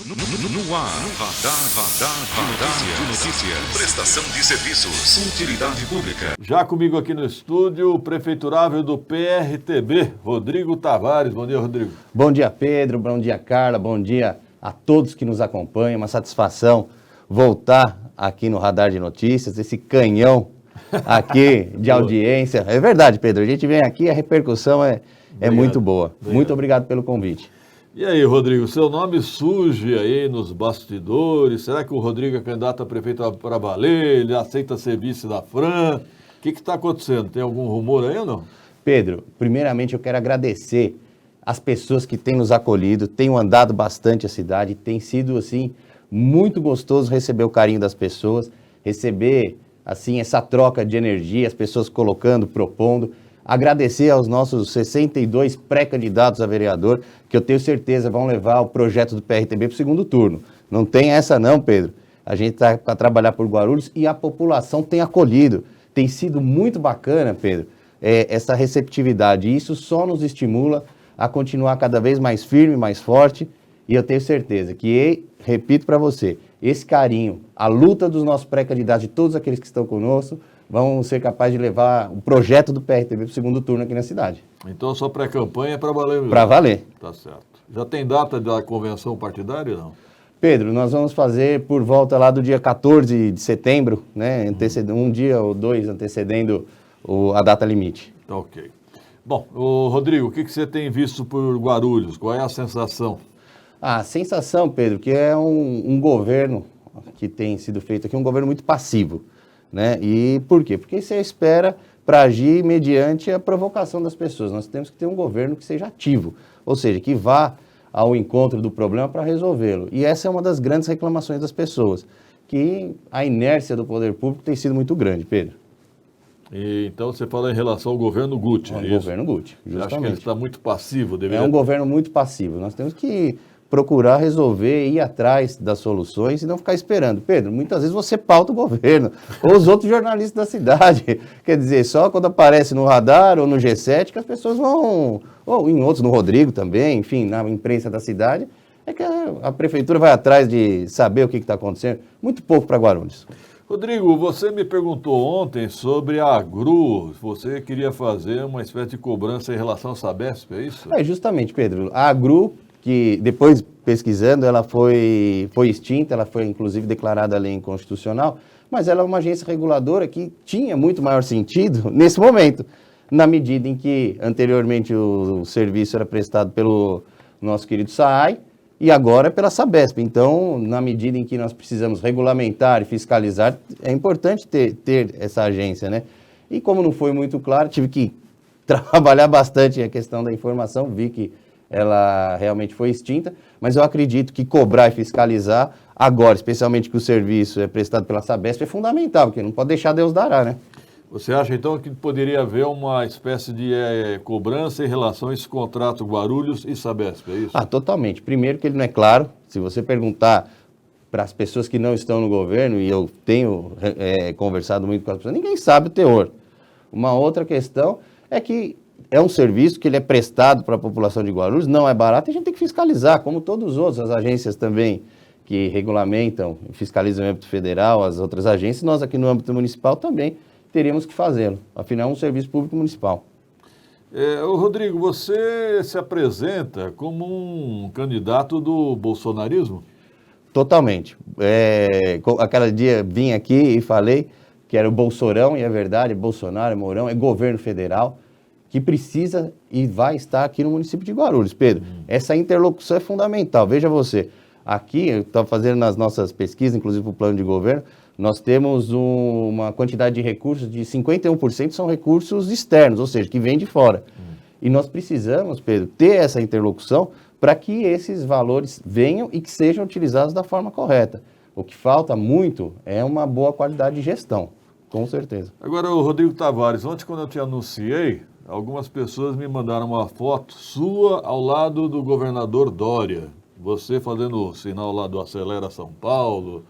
No ar, radar de notícias. Prestação de serviços. Utilidade pública. Já comigo aqui no estúdio, o prefeiturável do PRTB, Rodrigo Tavares. Bom dia, Rodrigo. Bom dia, Pedro. Bom dia, Carla. Bom dia a todos que nos acompanham. Uma satisfação voltar aqui no Radar de Notícias, esse canhão aqui de audiência. É verdade, Pedro. A gente vem aqui, a repercussão é muito boa. Muito obrigado pelo convite. E aí, Rodrigo, seu nome surge aí nos bastidores. Será que o Rodrigo é candidato a prefeito para valer? Ele aceita serviço da Fran? O que está acontecendo? Tem algum rumor aí ou não? Pedro, primeiramente eu quero agradecer as pessoas que têm nos acolhido, têm andado bastante a cidade, tem sido, assim, muito gostoso receber o carinho das pessoas, receber, assim, essa troca de energia, as pessoas colocando, propondo. Agradecer aos nossos 62 pré-candidatos a vereador, que eu tenho certeza vão levar o projeto do PRTB para o segundo turno. Não tem essa não, Pedro. A gente está para trabalhar por Guarulhos e a população tem acolhido. Tem sido muito bacana, Pedro, essa receptividade. E isso só nos estimula a continuar cada vez mais firme, mais forte. E eu tenho certeza que, repito para você, esse carinho, a luta dos nossos pré-candidatos, de todos aqueles que estão conosco, vão ser capazes de levar o projeto do PRTB para o segundo turno aqui na cidade. Então, só pré-campanha é para valer mesmo? Para valer. Tá certo. Já tem data da convenção partidária ou não? Pedro, nós vamos fazer por volta lá do dia 14 de setembro, né? Um dia ou dois antecedendo a data limite. Tá ok. Bom, Rodrigo, o que você tem visto por Guarulhos? Qual é a sensação? A sensação, Pedro, que é um governo que tem sido feito aqui, um governo muito passivo. Né? E por quê? Porque você espera para agir mediante a provocação das pessoas. Nós temos que ter um governo que seja ativo, ou seja, que vá ao encontro do problema para resolvê-lo. E essa é uma das grandes reclamações das pessoas, que a inércia do poder público tem sido muito grande, Pedro. E, então você fala em relação ao governo Guti, é isso? Governo Guti, justamente. Acho que ele está muito passivo. É um governo muito passivo. Nós temos que procurar resolver, ir atrás das soluções e não ficar esperando. Pedro, muitas vezes você pauta o governo, ou os outros jornalistas da cidade. Quer dizer, só quando aparece no radar ou no G7 que as pessoas vão, ou em outros, no Rodrigo também, enfim, na imprensa da cidade, é que a prefeitura vai atrás de saber o que está acontecendo. Muito pouco para Guarulhos. Rodrigo, você me perguntou ontem sobre a Agru. Você queria fazer uma espécie de cobrança em relação à Sabesp, é isso? É, justamente, Pedro. A Agru, que depois pesquisando, ela foi extinta, ela foi inclusive declarada lei inconstitucional, mas ela é uma agência reguladora que tinha muito maior sentido nesse momento, na medida em que anteriormente o serviço era prestado pelo nosso querido SAAI e agora pela Sabesp. Então, na medida em que nós precisamos regulamentar e fiscalizar, é importante ter essa agência, né? E como não foi muito claro, tive que trabalhar bastante a questão da informação, vi que ela realmente foi extinta, mas eu acredito que cobrar e fiscalizar agora, especialmente que o serviço é prestado pela Sabesp, é fundamental, porque não pode deixar Deus dará, né? Você acha, então, que poderia haver uma espécie de cobrança em relação a esse contrato Guarulhos e Sabesp, é isso? Totalmente. Primeiro que ele não é claro. Se você perguntar para as pessoas que não estão no governo, e eu tenho conversado muito com as pessoas, ninguém sabe o teor. Uma outra questão é que é um serviço que ele é prestado para a população de Guarulhos, não é barato, e a gente tem que fiscalizar, como todos os outros, as agências também que regulamentam, fiscalizam no âmbito federal, as outras agências, nós aqui no âmbito municipal também teríamos que fazê-lo. Afinal, é um serviço público municipal. Rodrigo, você se apresenta como um candidato do bolsonarismo? Totalmente. Aquele dia vim aqui e falei que era o Bolsorão, e é verdade, Bolsonaro, Mourão, é governo federal, que precisa e vai estar aqui no município de Guarulhos. Pedro, essa interlocução é fundamental. Veja você, aqui, eu estava fazendo nas nossas pesquisas, inclusive para o plano de governo, nós temos uma quantidade de recursos de 51% são recursos externos, ou seja, que vêm de fora. E nós precisamos, Pedro, ter essa interlocução para que esses valores venham e que sejam utilizados da forma correta. O que falta muito é uma boa qualidade de gestão, com certeza. Agora, o Rodrigo Tavares, ontem quando eu te anunciei, algumas pessoas me mandaram uma foto sua ao lado do governador Dória. Você fazendo o sinal lá do Acelera São Paulo.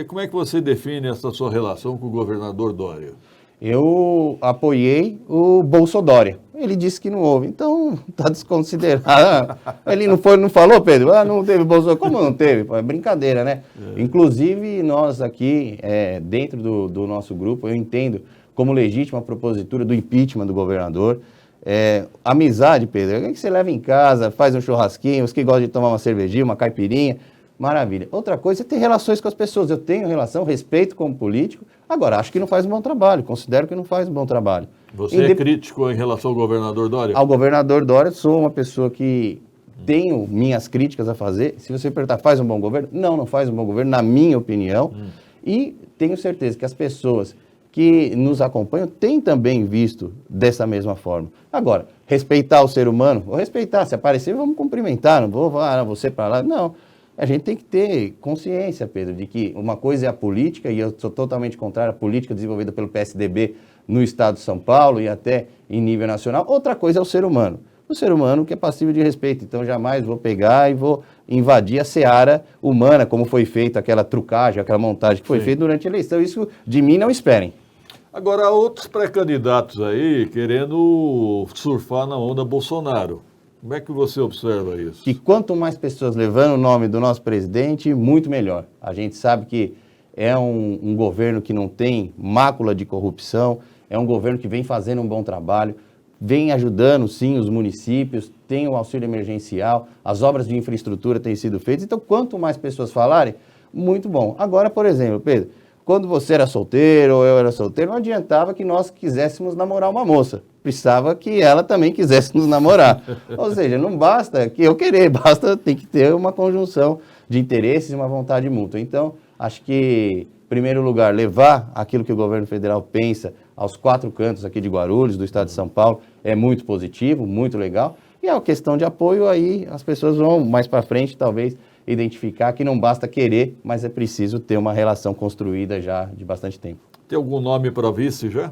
Como é que você define essa sua relação com o governador Dória? Eu apoiei o Bolsodória. Ele disse que não houve. Então, não está desconsiderado. Ele não falou, Pedro? Ah, não teve Bolsonaro. Como não teve? Pô, é brincadeira, né? Inclusive, nós aqui, dentro do nosso grupo, eu entendo como legítima a propositura do impeachment do governador. Amizade, Pedro, é que você leva em casa, faz um churrasquinho, os que gostam de tomar uma cervejinha, uma caipirinha, maravilha. Outra coisa é ter relações com as pessoas. Eu tenho relação, respeito como político, agora acho que não faz um bom trabalho, considero que não faz um bom trabalho. Você é crítico em relação ao governador Dória? Ao governador Dória, sou uma pessoa que tenho minhas críticas a fazer. Se você perguntar, faz um bom governo? Não faz um bom governo, na minha opinião. E tenho certeza que as pessoas que nos acompanham têm também visto dessa mesma forma. Agora, respeitar o ser humano, vou respeitar, se aparecer, vamos cumprimentar, não vou você para lá, não. A gente tem que ter consciência, Pedro, de que uma coisa é a política, e eu sou totalmente contrário à política desenvolvida pelo PSDB no estado de São Paulo e até em nível nacional. Outra coisa é o ser humano. O ser humano que é passível de respeito. Então, jamais vou pegar e vou invadir a seara humana, como foi feita aquela trucagem, aquela montagem que foi feita durante a eleição. Isso de mim não esperem. Agora, outros pré-candidatos aí querendo surfar na onda Bolsonaro. Como é que você observa isso? Que quanto mais pessoas levando o nome do nosso presidente, muito melhor. A gente sabe que é um governo que não tem mácula de corrupção, é um governo que vem fazendo um bom trabalho, vem ajudando, sim, os municípios, tem o auxílio emergencial, as obras de infraestrutura têm sido feitas. Então, quanto mais pessoas falarem, muito bom. Agora, por exemplo, Pedro, quando você era solteiro ou eu era solteiro, não adiantava que nós quiséssemos namorar uma moça. Precisava que ela também quisesse nos namorar. Ou seja, não basta que eu querer, tem que ter uma conjunção de interesses e uma vontade mútua. Então, acho que, em primeiro lugar, levar aquilo que o governo federal pensa aos 4 cantos aqui de Guarulhos, do estado de São Paulo, é muito positivo, muito legal. E a questão de apoio, aí as pessoas vão mais para frente, talvez, identificar que não basta querer, mas é preciso ter uma relação construída já de bastante tempo. Tem algum nome para vice já?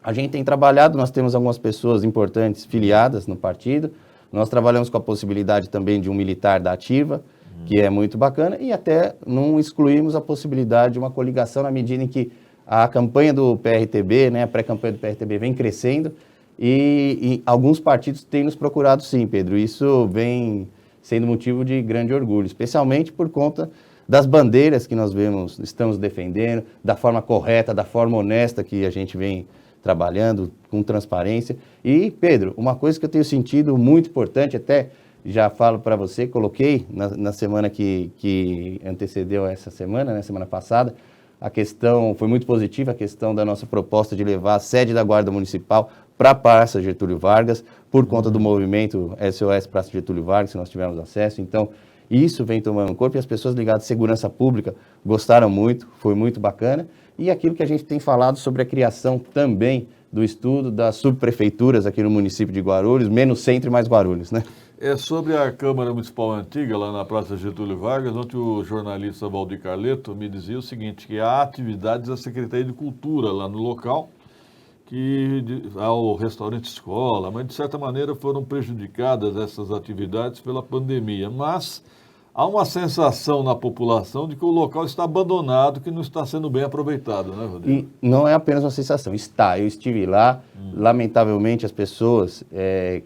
A gente tem trabalhado, nós temos algumas pessoas importantes filiadas no partido, nós trabalhamos com a possibilidade também de um militar da ativa, que é muito bacana, e até não excluímos a possibilidade de uma coligação na medida em que a campanha do PRTB, né, a pré-campanha do PRTB vem crescendo, e alguns partidos têm nos procurado sim, Pedro, isso vem sendo motivo de grande orgulho, especialmente por conta das bandeiras que nós estamos defendendo, da forma correta, da forma honesta que a gente vem trabalhando, com transparência. E, Pedro, uma coisa que eu tenho sentido muito importante, até já falo para você, coloquei na semana que antecedeu essa semana, né, semana passada, a questão, foi muito positiva a questão da nossa proposta de levar a sede da Guarda Municipal para a Praça Getúlio Vargas, por conta do movimento SOS Praça Getúlio Vargas, que nós tivemos acesso. Então, isso vem tomando corpo e as pessoas ligadas à segurança pública gostaram muito, foi muito bacana. E aquilo que a gente tem falado sobre a criação também do estudo das subprefeituras aqui no município de Guarulhos, menos centro e mais Guarulhos, né? É sobre a Câmara Municipal Antiga, lá na Praça Getúlio Vargas, onde o jornalista Valdir Carleto me dizia o seguinte, que há atividades da Secretaria de Cultura lá no local, há o restaurante escola, mas de certa maneira foram prejudicadas essas atividades pela pandemia. Mas há uma sensação na população de que o local está abandonado, que não está sendo bem aproveitado, né, Rodrigo? E não é apenas uma sensação, eu estive lá, lamentavelmente as pessoas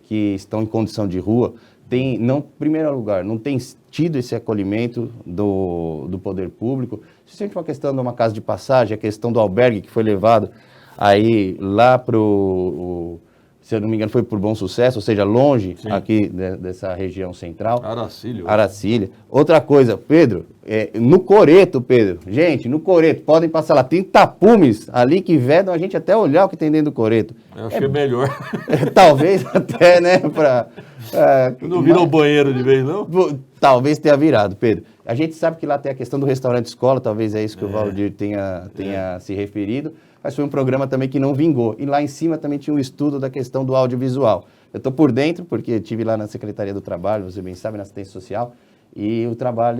que estão em condição de rua, em primeiro lugar, não têm tido esse acolhimento do poder público, simplesmente uma questão de uma casa de passagem, a questão do albergue que foi levado aí lá para se eu não me engano, foi por Bom Sucesso, ou seja, longe aqui dessa região central. Aracília. Outra coisa, Pedro, no Coreto, Pedro, gente, no Coreto, podem passar lá, tem tapumes ali que vedam a gente até olhar o que tem dentro do Coreto. Eu acho que é melhor. Talvez até, né, não vira o banheiro de vez, não? Talvez tenha virado, Pedro. A gente sabe que lá tem a questão do restaurante escola, talvez é isso que o Valdir tenha se referido, mas foi um programa também que não vingou. E lá em cima também tinha um estudo da questão do audiovisual. Eu estou por dentro, porque estive lá na Secretaria do Trabalho, você bem sabe, na assistência social, e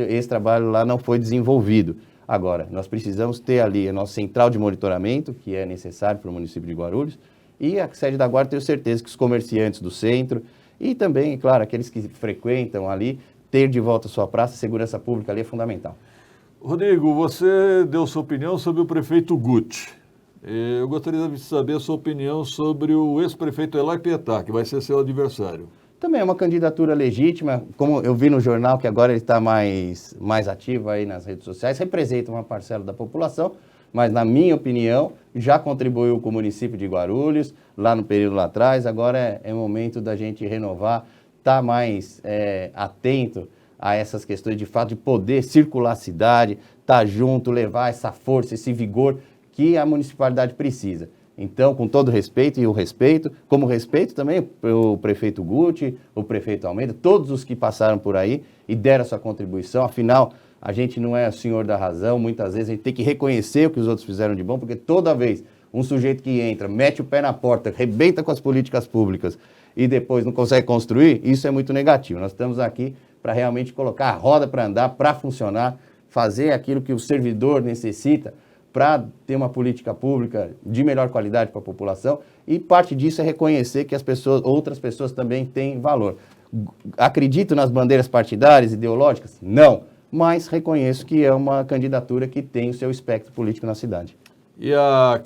esse trabalho lá não foi desenvolvido. Agora, nós precisamos ter ali a nossa central de monitoramento, que é necessário para o município de Guarulhos, e a sede da Guarda, tenho certeza que os comerciantes do centro, e também, claro, aqueles que frequentam ali, ter de volta a sua praça, a segurança pública ali é fundamental. Rodrigo, você deu sua opinião sobre o prefeito Guti. Eu gostaria de saber a sua opinião sobre o ex-prefeito Eloy Pietá, que vai ser seu adversário. Também é uma candidatura legítima, como eu vi no jornal que agora ele está mais ativo aí nas redes sociais, representa uma parcela da população, mas na minha opinião já contribuiu com o município de Guarulhos, lá no período lá atrás, agora é momento da gente renovar, estar mais atento a essas questões de fato de poder circular a cidade, estar junto, levar essa força, esse vigor que a municipalidade precisa. Então, com todo respeito, como respeito também o prefeito Guti, o prefeito Almeida, todos os que passaram por aí e deram a sua contribuição, afinal, a gente não é o senhor da razão, muitas vezes a gente tem que reconhecer o que os outros fizeram de bom, porque toda vez um sujeito que entra, mete o pé na porta, arrebenta com as políticas públicas e depois não consegue construir, isso é muito negativo. Nós estamos aqui para realmente colocar a roda para andar, para funcionar, fazer aquilo que o servidor necessita, para ter uma política pública de melhor qualidade para a população, e parte disso é reconhecer que outras pessoas também têm valor. Acredito nas bandeiras partidárias, ideológicas? Não, mas reconheço que é uma candidatura que tem o seu espectro político na cidade. E a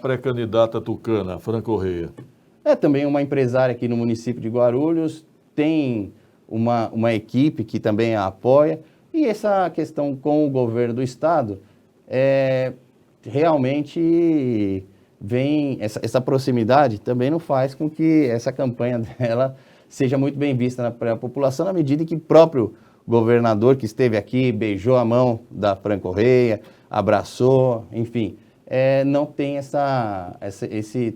pré-candidata tucana, Fran Correia? É também uma empresária aqui no município de Guarulhos, tem uma equipe que também a apoia, e essa questão com o governo do estado, realmente vem, essa proximidade também não faz com que essa campanha dela seja muito bem vista pela população, na medida em que o próprio governador que esteve aqui beijou a mão da Fran Correia, abraçou, enfim, não tem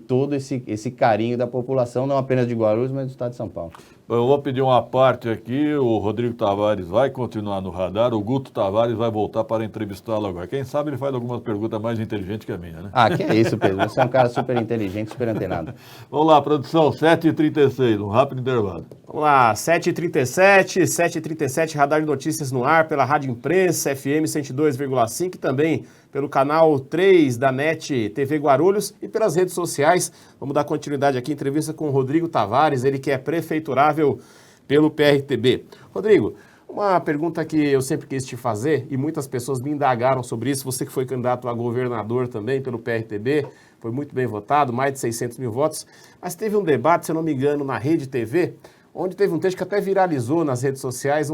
todo esse carinho da população, não apenas de Guarulhos, mas do estado de São Paulo. Eu vou pedir uma parte aqui, o Rodrigo Tavares vai continuar no radar, o Guto Tavares vai voltar para entrevistá-lo agora. Quem sabe ele faz algumas perguntas mais inteligentes que a minha, né? Ah, que é isso, Pedro, você é um cara super inteligente, super antenado. Vamos lá, produção, 7h36, um rápido intervalo. Vamos lá, 7h37, Radar de Notícias no ar, pela Rádio Imprensa, FM 102,5 e também pelo canal 3 da NET TV Guarulhos e pelas redes sociais. Vamos dar continuidade aqui, entrevista com o Rodrigo Tavares, ele que é prefeiturável pelo PRTB. Rodrigo, uma pergunta que eu sempre quis te fazer e muitas pessoas me indagaram sobre isso, você que foi candidato a governador também pelo PRTB, foi muito bem votado, mais de 600 mil votos, mas teve um debate, se eu não me engano, na Rede TV, onde teve um texto que até viralizou nas redes sociais,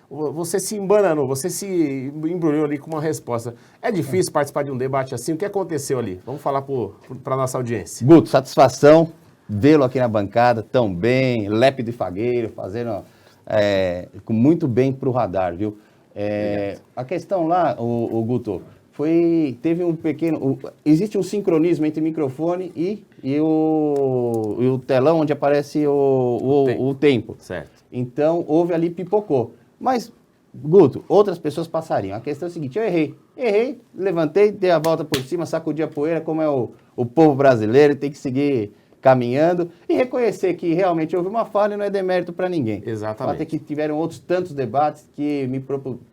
você se embananou, você se embrulhou ali com uma resposta. É difícil participar de um debate assim? O que aconteceu ali? Vamos falar para a nossa audiência. Guto, satisfação vê-lo aqui na bancada, tão bem, lépido e fagueiro, fazendo muito bem para o radar, viu? A questão lá, o Guto, teve um pequeno... existe um sincronismo entre o microfone e o telão onde aparece o tempo. Certo. Então, houve ali, pipocou. Mas, Guto, outras pessoas passariam. A questão é a seguinte, eu errei, levantei, dei a volta por cima, sacudi a poeira, como é o povo brasileiro, tem que seguir caminhando e reconhecer que realmente houve uma falha e não é demérito para ninguém. Exatamente. Até que tiveram outros tantos debates que me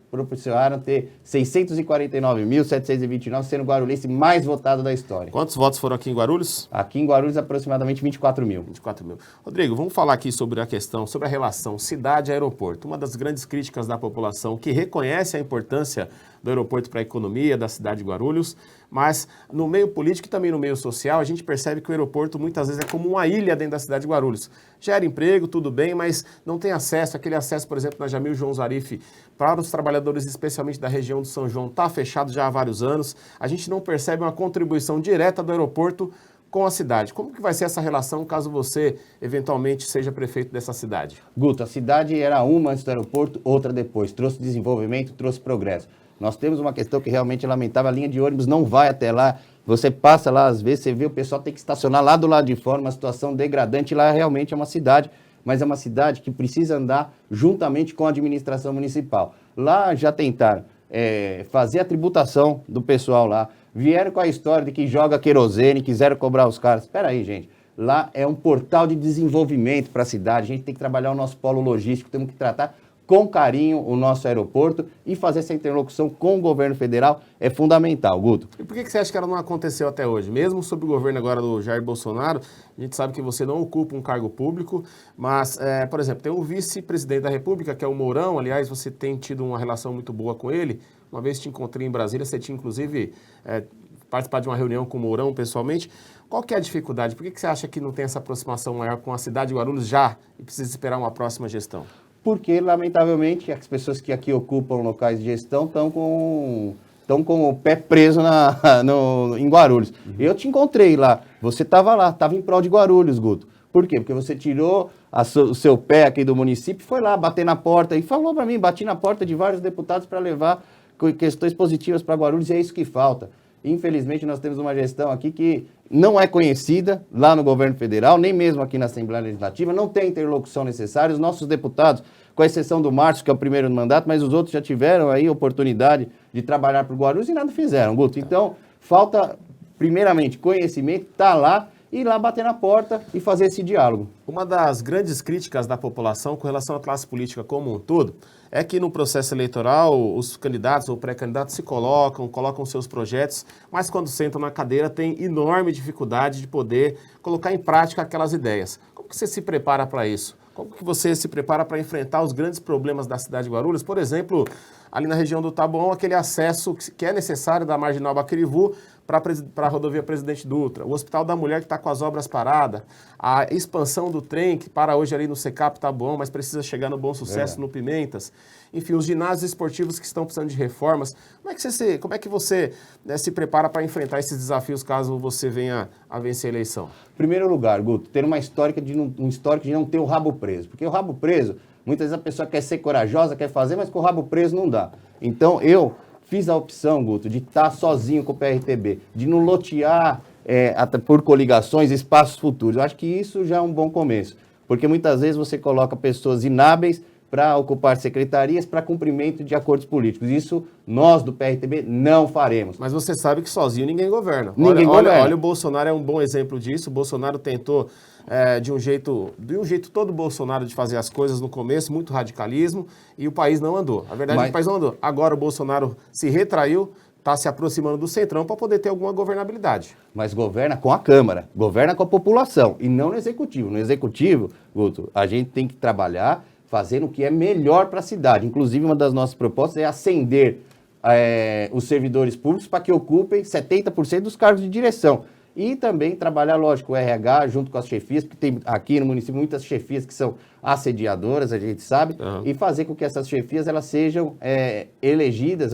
proporcionaram ter 649.729, sendo o guarulhense mais votado da história. Quantos votos foram aqui em Guarulhos? Aqui em Guarulhos, aproximadamente 24 mil. 24 mil. Rodrigo, vamos falar aqui sobre a questão, sobre a relação cidade-aeroporto. Uma das grandes críticas da população que reconhece a importância do aeroporto para a economia da cidade de Guarulhos, mas no meio político e também no meio social, a gente percebe que o aeroporto muitas vezes é como uma ilha dentro da cidade de Guarulhos. Gera emprego, tudo bem, mas não tem acesso, aquele acesso, por exemplo, na Jamil João Zarif, para os trabalhadores, especialmente da região do São João, está fechado já há vários anos. A gente não percebe uma contribuição direta do aeroporto com a cidade. Como que vai ser essa relação caso você, eventualmente, seja prefeito dessa cidade? Guto, a cidade era uma antes do aeroporto, outra depois. Trouxe desenvolvimento, trouxe progresso. Nós temos uma questão que realmente é lamentável, a linha de ônibus não vai até lá, você passa lá, às vezes você vê o pessoal tem que estacionar lá do lado de fora, uma situação degradante, lá realmente é uma cidade, mas é uma cidade que precisa andar juntamente com a administração municipal. Lá já tentaram fazer a tributação do pessoal lá, vieram com a história de que joga querosene, quiseram cobrar os caras. Espera aí, gente, lá é um portal de desenvolvimento para a cidade, a gente tem que trabalhar o nosso polo logístico, temos que tratar com carinho o nosso aeroporto e fazer essa interlocução com o governo federal é fundamental, Guto. E por que você acha que ela não aconteceu até hoje? Mesmo sob o governo agora do Jair Bolsonaro, a gente sabe que você não ocupa um cargo público, mas, por exemplo, tem o vice-presidente da República, que é o Mourão, aliás, você tem tido uma relação muito boa com ele. Uma vez te encontrei em Brasília, você tinha, inclusive, participar de uma reunião com o Mourão pessoalmente. Qual que é a dificuldade? Por que você acha que não tem essa aproximação maior com a cidade de Guarulhos já e precisa esperar uma próxima gestão? Porque, lamentavelmente, as pessoas que aqui ocupam locais de gestão estão com o pé preso em Guarulhos. Eu te encontrei lá, você estava lá, estava em prol de Guarulhos, Guto. Por quê? Porque você tirou o seu pé aqui do município, foi lá bater na porta e falou para mim, bati na porta de vários deputados para levar questões positivas para Guarulhos, e é isso que falta. Infelizmente, nós temos uma gestão aqui que não é conhecida lá no governo federal, nem mesmo aqui na Assembleia Legislativa, não tem interlocução necessária. Os nossos deputados, com exceção do Márcio, que é o primeiro mandato, mas os outros já tiveram aí oportunidade de trabalhar para o Guarulhos e nada fizeram, Guto. Então, falta, primeiramente, conhecimento, tá lá, ir lá bater na porta e fazer esse diálogo. Uma das grandes críticas da população com relação à classe política como um todo é que no processo eleitoral os candidatos ou pré-candidatos se colocam seus projetos, mas quando sentam na cadeira têm enorme dificuldade de poder colocar em prática aquelas ideias. Como que você se prepara para isso? Como que você se prepara para enfrentar os grandes problemas da cidade de Guarulhos? Por exemplo, ali na região do Taboão, aquele acesso que é necessário da Marginal Baquirivu para a rodovia Presidente Dutra, o Hospital da Mulher que está com as obras paradas, a expansão do trem que para hoje ali no Secap Taboão, mas precisa chegar no Bom Sucesso, no Pimentas. Enfim, os ginásios esportivos que estão precisando de reformas. Como é que você se prepara para enfrentar esses desafios caso você venha a vencer a eleição? Em primeiro lugar, Guto, ter um histórico de não ter o rabo preso. Porque o rabo preso, muitas vezes a pessoa quer ser corajosa, quer fazer, mas com o rabo preso não dá. Então, eu fiz a opção, Guto, de estar sozinho com o PRTB, de não lotear até por coligações espaços futuros. Eu acho que isso já é um bom começo. Porque muitas vezes você coloca pessoas inábeis para ocupar secretarias para cumprimento de acordos políticos. Isso nós do PRTB não faremos. Mas você sabe que sozinho ninguém governa. Olha, o Bolsonaro é um bom exemplo disso. O Bolsonaro tentou de um jeito todo Bolsonaro de fazer as coisas no começo, muito radicalismo, e o país não andou. A verdade é que o país não andou. Agora o Bolsonaro se retraiu, está se aproximando do centrão para poder ter alguma governabilidade. Mas governa com a Câmara, governa com a população e não no Executivo. No Executivo, Guto, a gente tem que trabalhar fazendo o que é melhor para a cidade. Inclusive, uma das nossas propostas é ascender os servidores públicos para que ocupem 70% dos cargos de direção. E também trabalhar, lógico, o RH junto com as chefias, porque tem aqui no município muitas chefias que são assediadoras, a gente sabe, e fazer com que essas chefias elas sejam eleitas,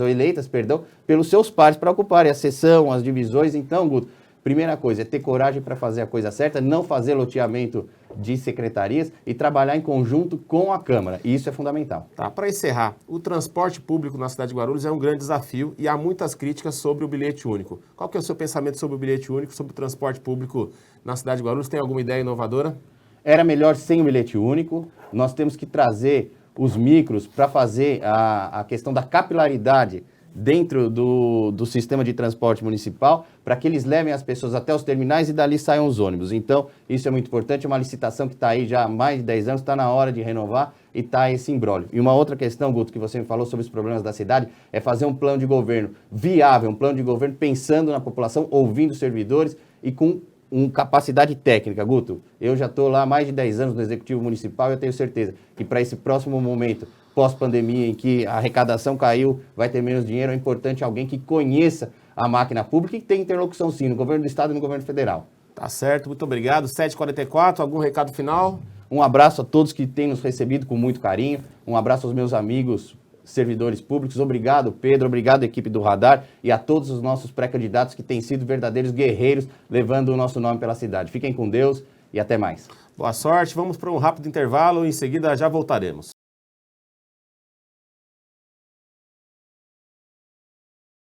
pelos seus pares para ocuparem a seção, as divisões. Então, Guto, primeira coisa é ter coragem para fazer a coisa certa, não fazer loteamento de secretarias e trabalhar em conjunto com a Câmara. E isso é fundamental. Tá, para encerrar, o transporte público na cidade de Guarulhos é um grande desafio e há muitas críticas sobre o bilhete único. Qual que é o seu pensamento sobre o bilhete único, sobre o transporte público na cidade de Guarulhos? Tem alguma ideia inovadora? Era melhor sem o bilhete único. Nós temos que trazer os micros para fazer a questão da capilaridade dentro do sistema de transporte municipal, para que eles levem as pessoas até os terminais e dali saiam os ônibus. Então, isso é muito importante, é uma licitação que está aí já há mais de 10 anos, está na hora de renovar e está esse imbróglio. E uma outra questão, Guto, que você me falou sobre os problemas da cidade, é fazer um plano de governo viável, um plano de governo pensando na população, ouvindo os servidores e com capacidade técnica. Guto, eu já estou lá há mais de 10 anos no Executivo Municipal e eu tenho certeza que para esse próximo momento, pós-pandemia, em que a arrecadação caiu, vai ter menos dinheiro, é importante alguém que conheça a máquina pública e que tenha interlocução sim, no governo do Estado e no governo federal. Tá certo, muito obrigado. 7h44, algum recado final? Um abraço a todos que têm nos recebido com muito carinho, um abraço aos meus amigos servidores públicos, obrigado Pedro, obrigado equipe do Radar e a todos os nossos pré-candidatos que têm sido verdadeiros guerreiros levando o nosso nome pela cidade. Fiquem com Deus e até mais. Boa sorte, vamos para um rápido intervalo, em seguida já voltaremos.